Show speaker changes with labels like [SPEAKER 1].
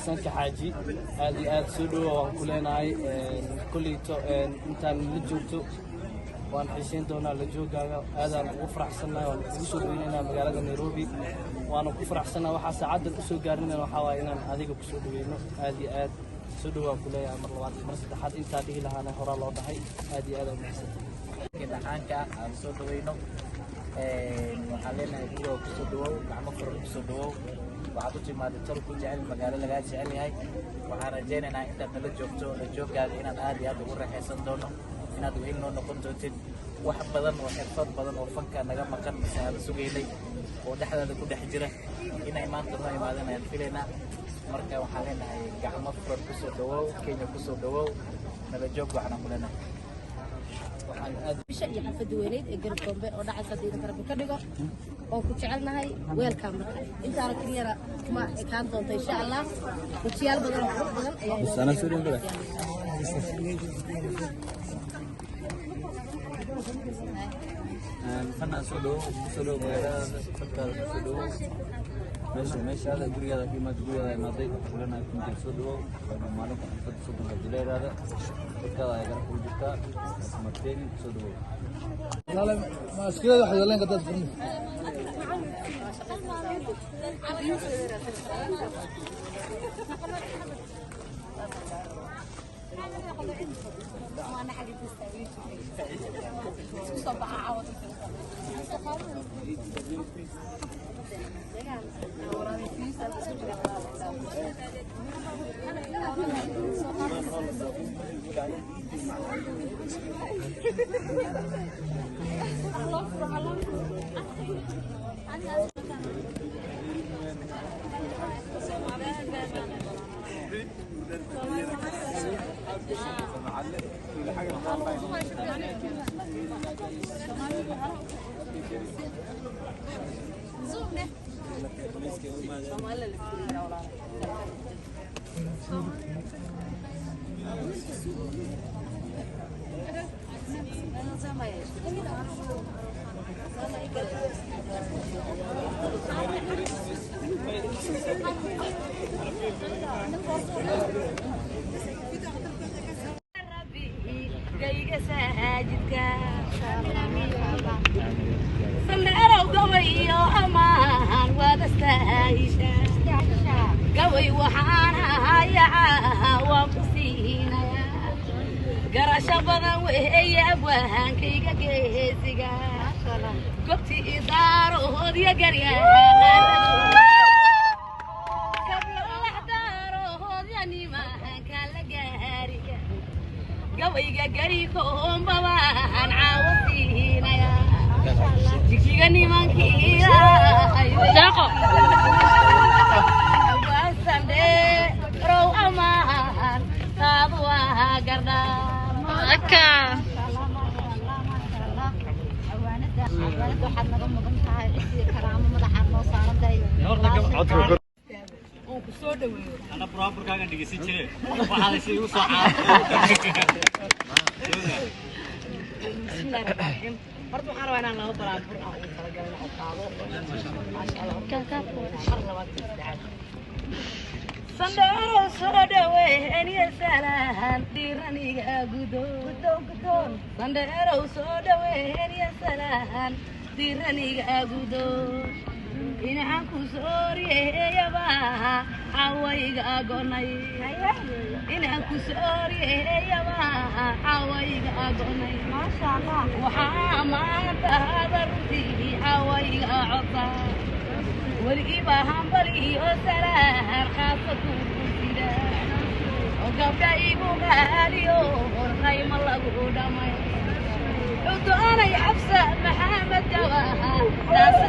[SPEAKER 1] سانك حاجي هذه سودو وكلنا كليتو انتان لجوجتو وان حسين دونا لجوجا هذا وفرح سنه وسو بيننا مغالده نيروبي وانا كفرح سنه waxa saacada ku soo gaarnay waxa waa inaan adiga ku soo dhaweeyno aad سودو وكلنا mar labaad mar saddexaad inta dhigi lahaana hore loo dhahay aad u mahadsan kinaanka aan soo dhaweeyno waxaan leenahay kuwa ku soo dhawow gacmo furo ku soo dhawow waxaad u timaado tarku jecel magaalo laga jecel yahay waxaan rajaynaynaa inta kala joogto la joogaaga inaad aad ugu raaxaysan doono inaad weyn noo noqon doontid wax badan oo xirfad badan oo fanka naga maqan aan sugeynay oo dhaxdada ku dhex jira inay maanta noo imaadaan aan filaynaa marka waxaan leenahay gacmo furo ku soo dhawow Kenya ku soo dhawow nala joog waxaan ku leenahay
[SPEAKER 2] bisha iyo xafad weyneed ee garab Gombe oo dhacay qadiida karab ka dhigo oo ku jecelnahay welcome inta aan kiyara kuma ekaan doonto insha Allah wajiyaal badan oo badan ayaa sana soo dhawaa fana soo dhaw magaalada fadka soo dhaw meesha hada guriga guriga maaday kulana ku soo dhaw maalinka fad soo dhaweeyada dadka ay garab ku jirta marteen soo dhaw la maskilada waxa yeelan dad fahmi وانا حاجه تستوي صباح عوض قوي وحانا يا وقسينا قرش بدن وهي ابوان كيغا كيسيغا قبتي ادارو يا قريا قبل الاحدارو يا نيما كان لقاريا قوي قريكم بوان عاوسينا يا جيكيغا نيما كيا داقو
[SPEAKER 3] أنا برابر كأني دقيسي كذي وهذا شيء وصعب. برضو حروانا الله برابر أو ترجعنا أو ما شاء الله كان حر وقت الساعة. صندوق صدوه أني سلام ديراني جودو صندوق صدوه أني سلام diraniga agudo inaan ku sooriyaba awayga agonay inaan ku sooriyaba awayga agonay ma sha Allah waxa maanta hadartii awayga codsa waliba hambali oo salaar qaasatu sida oo gabdhaygu qaaliyo qayma lagu dhamay عدو أنا يا حفصة محمد جواها ناس